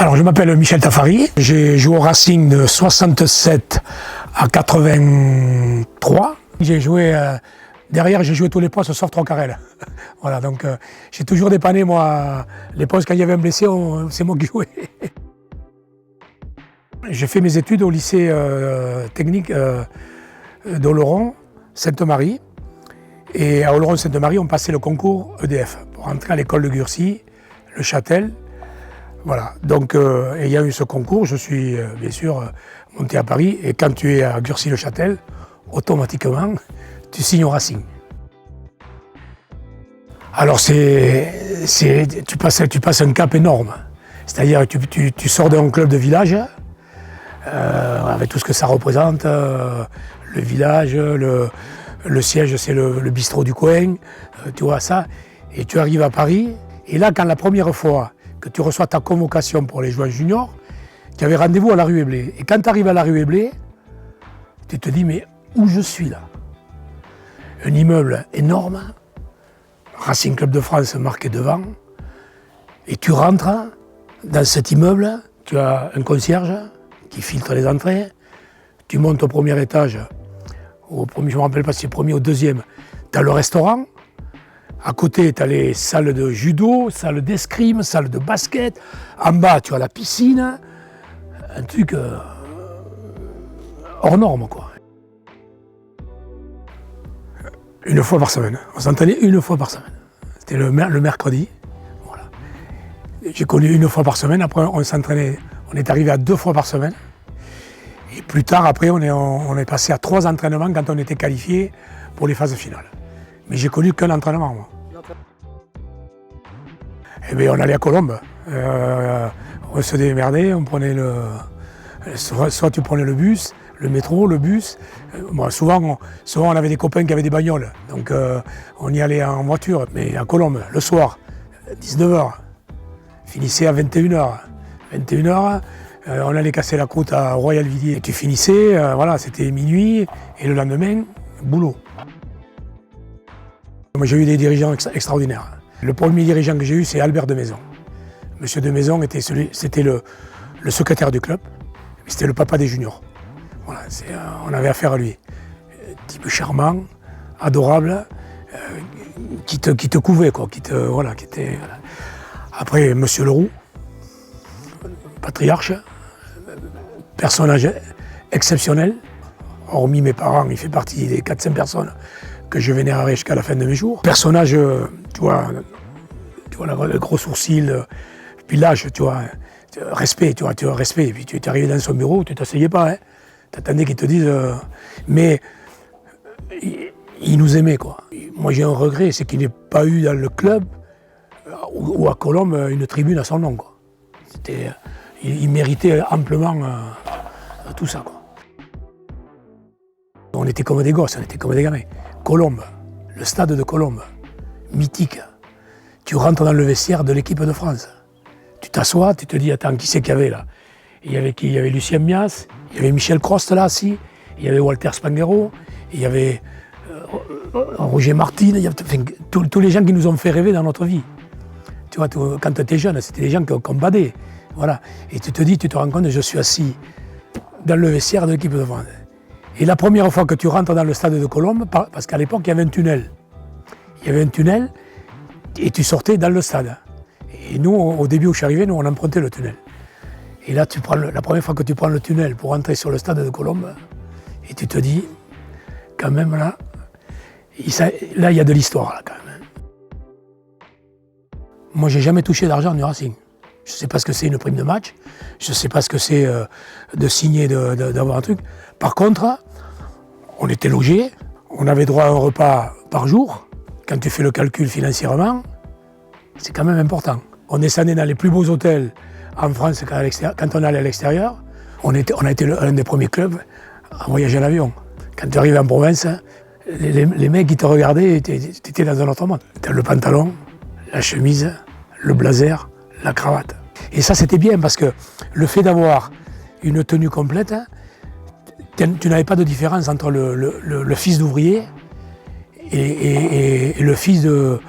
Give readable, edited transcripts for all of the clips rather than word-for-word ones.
Alors, je m'appelle Michel Tafari. J'ai joué au Racing de 67 à 83. J'ai joué derrière, j'ai joué tous les postes sauf Troncarel. Voilà, donc j'ai toujours dépanné, moi, les postes quand il y avait un blessé, c'est moi qui jouais. J'ai fait mes études au lycée technique d'Oloron, Sainte-Marie. Et à Oloron-Sainte-Marie, on passait le concours EDF pour entrer à l'école de Gurcy, le Châtel. Voilà, donc ayant eu ce concours, je suis bien sûr monté à Paris. Et quand tu es à Gurcy-le-Châtel, automatiquement, tu signes au Racing. Alors tu passes un cap énorme. C'est-à-dire que tu sors d'un club de village, avec tout ce que ça représente, le village, le siège c'est le bistrot du coin, tu vois ça, et tu arrives à Paris, et là quand la première fois que tu reçois ta convocation pour les joueurs juniors, tu avais rendez-vous à la rue Éblé. Et quand tu arrives à la rue Éblé, tu te dis mais où je suis là? Un immeuble énorme, Racing Club de France marqué devant, et tu rentres dans cet immeuble, tu as un concierge qui filtre les entrées, tu montes au premier étage, je ne me rappelle pas si c'est le premier ou le deuxième, tu as le restaurant, à côté tu as les salles de judo, salles d'escrime, salles de basket, en bas tu as la piscine, un truc hors norme quoi. Une fois par semaine, on s'entraînait une fois par semaine, c'était le mercredi, voilà. J'ai connu une fois par semaine, après on s'entraînait, on est arrivé à 2 fois par semaine. Et plus tard, après, on est passé à 3 entraînements quand on était qualifié pour les phases finales. Mais j'ai connu qu'un entraînement, moi. Eh bien, on allait à Colombes. On se démerdait, on prenait soit tu prenais le bus, le métro, le bus. Bon, souvent, on avait des copains qui avaient des bagnoles. Donc, on y allait en voiture. Mais à Colombes, le soir, 19h, finissait à 21h. 21h, on allait casser la croûte à Royal-Villiers. Et tu finissais, voilà, c'était minuit, et le lendemain, boulot. Moi, j'ai eu des dirigeants extraordinaires. Le premier dirigeant que j'ai eu, c'est Albert de Maison. Monsieur de Maison c'était le secrétaire du club, c'était le papa des juniors. Voilà, on avait affaire à lui. Type charmant, adorable, qui te couvait, quoi, voilà, qui était. Après, Monsieur Leroux, patriarche, personnage exceptionnel. Hormis mes parents, il fait partie des 400 personnes que je vénérerai jusqu'à la fin de mes jours. Personnage, tu vois le gros sourcil, puis l'âge, tu vois, respect, tu vois, respect. Et puis tu es arrivé dans son bureau, tu ne t'asseyais pas, hein. Tu attendais qu'ils te disent. Mais il nous aimait, quoi. Moi j'ai un regret, c'est qu'il n'ait pas eu dans le club ou à Colombes une tribune à son nom, quoi. Il méritait amplement tout ça, quoi. On était comme des gosses, on était comme des gamins. Colombes, le stade de Colombes, mythique. Tu rentres dans le vestiaire de l'équipe de France. Tu t'assois, tu te dis, attends, qui c'est qu'il y avait là? Il y avait qui? Il y avait Lucien Mias, il y avait Michel Crost là, si, il y avait Walter Spanghero, il y avait Roger Martin, tous les gens qui nous ont fait rêver dans notre vie. Tu vois, quand tu étais jeune, c'était des gens qu'on badait. Voilà. Et tu te dis, tu te rends compte, je suis assis dans le vestiaire de l'équipe de France. Et la première fois que tu rentres dans le stade de Colombes, parce qu'à l'époque, il y avait un tunnel. Il y avait un tunnel et tu sortais dans le stade. Et nous, au début où je suis arrivé, nous, on empruntait le tunnel. Et là, la première fois que tu prends le tunnel pour entrer sur le stade de Colombes, et tu te dis, quand même, là, il y a de l'histoire, là, quand même. Moi, j'ai jamais touché d'argent du Racing. Je ne sais pas ce que c'est une prime de match, je ne sais pas ce que c'est de signer, d'avoir un truc. Par contre, on était logés, on avait droit à un repas par jour. Quand tu fais le calcul financièrement, c'est quand même important. On descendait dans les plus beaux hôtels en France quand on allait à l'extérieur. On a été l'un des premiers clubs à voyager en avion. Quand tu arrives en province, les mecs qui te regardaient, tu étais dans un autre monde. Tu as le pantalon, la chemise, le blazer, la cravate. Et ça, c'était bien parce que le fait d'avoir une tenue complète, tu n'avais pas de différence entre le fils d'ouvrier et le fils de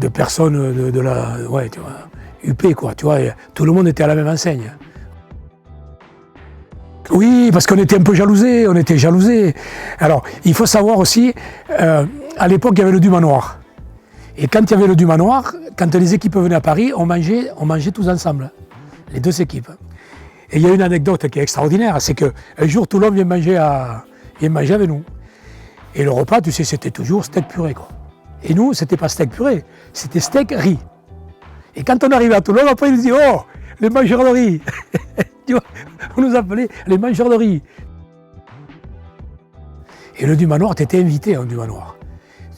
personnes de la... Ouais, tu vois. UP, quoi, tu vois, tout le monde était à la même enseigne. Oui, parce qu'on était un peu jalousés, Alors, il faut savoir aussi, à l'époque, il y avait le Dumanoir. Et quand il y avait le Dumanoir, quand les équipes venaient à Paris, on mangeait tous ensemble, les deux équipes. Et il y a une anecdote qui est extraordinaire, c'est qu'un jour, Toulon vient manger avec nous. Et le repas, tu sais, c'était toujours steak purée, quoi. Et nous, c'était pas steak purée, c'était steak riz. Et quand on arrivait à Toulon, après, ils nous disaient « Oh, les mangeurs de riz !» Tu vois, on nous appelait les mangeurs de riz. Et le Dumanoir, tu étais invité au Dumanoir.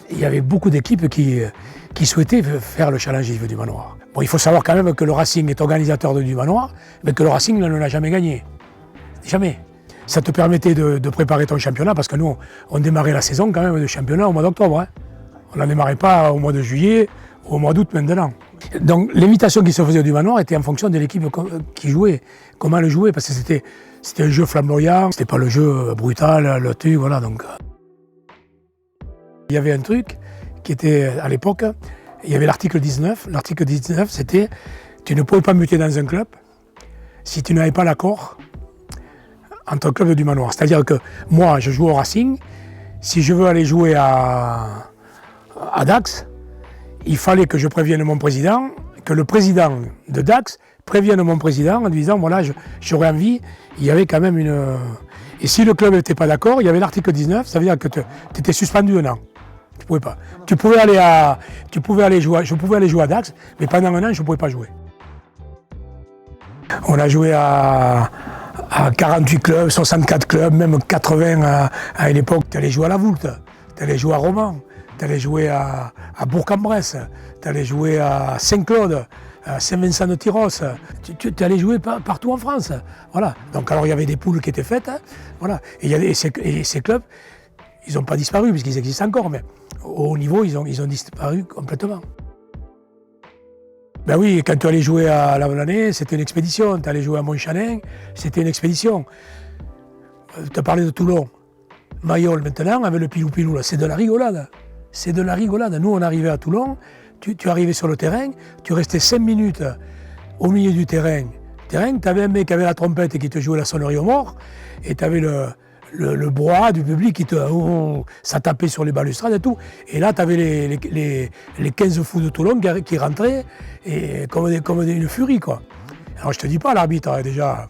Il y avait beaucoup d'équipes qui souhaitaient faire le challenge Yves Dumanoir. Bon, il faut savoir quand même que le Racing est organisateur de Dumanoir, mais que le Racing ne l'a jamais gagné. Jamais. Ça te permettait de préparer ton championnat, parce que nous, on démarrait la saison quand même de championnat au mois d'octobre. Hein. On n'en démarrait pas au mois de juillet ou au mois d'août maintenant. Donc l'invitation qui se faisait au Dumanoir était en fonction de l'équipe qui jouait, comment elle jouait, parce que c'était un jeu flamboyant, c'était pas le jeu brutal, le truc, voilà. Donc. Il y avait un truc qui était, à l'époque, il y avait l'article 19. L'article 19, c'était tu ne pouvais pas muter dans un club si tu n'avais pas l'accord entre le club de Dumanoir. C'est-à-dire que moi, je joue au Racing, si je veux aller jouer à Dax, il fallait que je prévienne mon président, que le président de Dax prévienne mon président en lui disant voilà, j'aurais envie. Il y avait quand même une. Et si le club n'était pas d'accord, il y avait l'article 19, ça veut dire que tu étais suspendu un an. Tu pouvais pas. Je pouvais aller jouer à Dax, mais pendant un an, je ne pouvais pas jouer. On a joué à 48 clubs, 64 clubs, même 80 à une époque. Tu allais jouer à la Voulte, tu allais jouer à Romans. Tu allais jouer à Bourg-en-Bresse, tu allais jouer à Saint-Claude, à Saint-Vincent-de-Tyrosse, tu allais jouer partout en France. Voilà. Donc alors il y avait des poules qui étaient faites, hein, voilà. Et ces clubs, ils n'ont pas disparu puisqu'ils existent encore, mais au haut niveau, ils ont disparu complètement. Ben oui, quand tu allais jouer à La Volannais, c'était une expédition. Tu allais jouer à Montchanin, c'était une expédition. Tu as parlé de Toulon. Mayol maintenant, avec le pilou-pilou, c'est de la rigolade. C'est de la rigolade. Nous, on arrivait à Toulon, tu arrivais sur le terrain, tu restais 5 minutes au milieu du terrain. Tu avais un mec qui avait la trompette et qui te jouait la sonnerie aux morts, et tu avais le brouhaha du public qui ça tapait sur les balustrades et tout. Et là, tu avais les 15 fous de Toulon qui rentraient et comme une furie, quoi. Alors, je te dis pas, l'arbitre, déjà...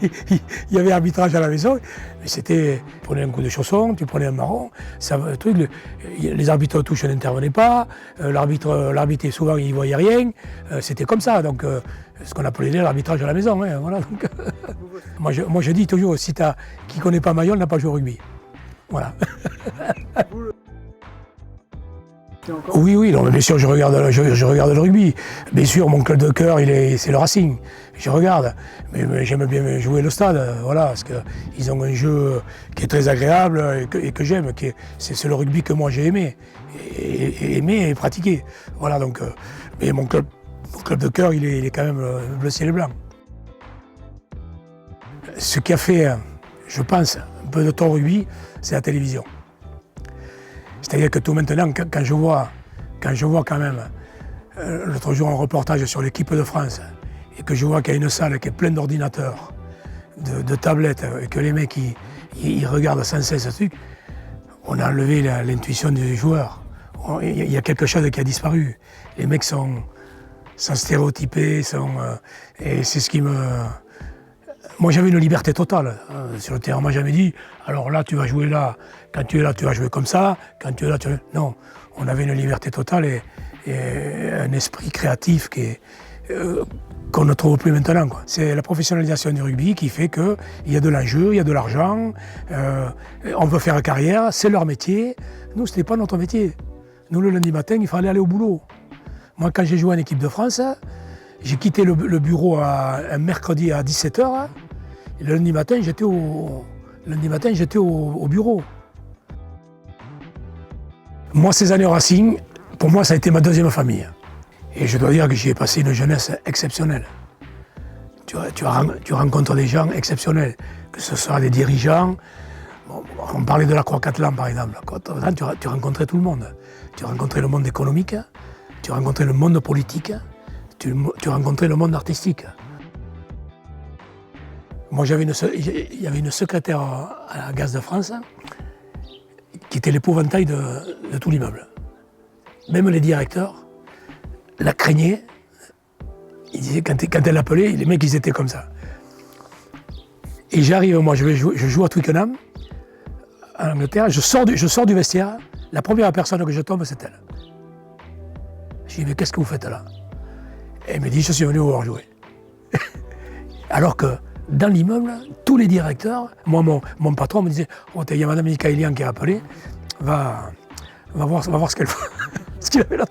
Il y avait arbitrage à la maison, mais c'était, tu prenais un coup de chausson, tu prenais un marron, les arbitres de touche n'intervenaient pas, l'arbitre souvent il ne voyait rien, c'était comme ça, donc ce qu'on appelait l'arbitrage à la maison. Hein, voilà, donc, moi je dis toujours, qui ne connaît pas Mayol n'a pas joué au rugby. Voilà. Oui, non, bien sûr, je regarde le rugby. Bien sûr, mon club de cœur, c'est le Racing. Je regarde, mais j'aime bien jouer le stade, voilà, parce qu'ils ont un jeu qui est très agréable et que j'aime. C'est le rugby que moi j'ai aimé et pratiqué. Voilà, donc, mais mon club de cœur, il est quand même bleu ciel et blanc. Ce qui a fait, je pense, un peu de tort au rugby, c'est la télévision. C'est-à-dire que tout maintenant, quand je vois quand même, l'autre jour un reportage sur l'équipe de France, et que je vois qu'il y a une salle qui est pleine d'ordinateurs, de tablettes, et que les mecs ils regardent sans cesse ce truc, on a enlevé l'intuition du joueur. Il y a quelque chose qui a disparu. Les mecs sont stéréotypés, et c'est ce qui me... Moi, j'avais une liberté totale sur le terrain. Moi, j'avais dit, alors là, tu vas jouer là. Quand tu es là, tu vas jouer comme ça. Quand tu es là, tu vas... Non, on avait une liberté totale et un esprit créatif qu'on ne trouve plus maintenant, quoi. C'est la professionnalisation du rugby qui fait qu'il y a de l'enjeu, il y a de l'argent, on veut faire carrière, c'est leur métier. Nous, ce n'était pas notre métier. Nous, le lundi matin, il fallait aller au boulot. Moi, quand j'ai joué en équipe de France, j'ai quitté le bureau un mercredi à 17h. Et le lundi matin, j'étais au bureau. Moi, ces années au Racing, pour moi, ça a été ma deuxième famille. Et je dois dire que j'y ai passé une jeunesse exceptionnelle. Tu rencontres des gens exceptionnels, que ce soit des dirigeants. Bon, on parlait de la Croix-Catalan, par exemple. Tu rencontrais tout le monde. Tu rencontrais le monde économique, tu rencontrais le monde politique, tu rencontrais le monde artistique. Moi, il y avait une secrétaire à la Gaz de France qui était l'épouvantail de tout l'immeuble. Même les directeurs la craignaient. Ils disaient, quand elle l'appelait, les mecs, ils étaient comme ça. Et j'arrive, moi, je joue à Twickenham, en Angleterre, je sors du vestiaire, la première personne que je tombe, c'est elle. Je dis, mais qu'est-ce que vous faites là? Elle me dit, je suis venu vous voir jouer. Alors que dans l'immeuble, tous les directeurs, moi, mon patron me disait, oh, il y a Madame Mikaelian qui a appelé, va voir ce qu'elle fait, ce qu'il avait là.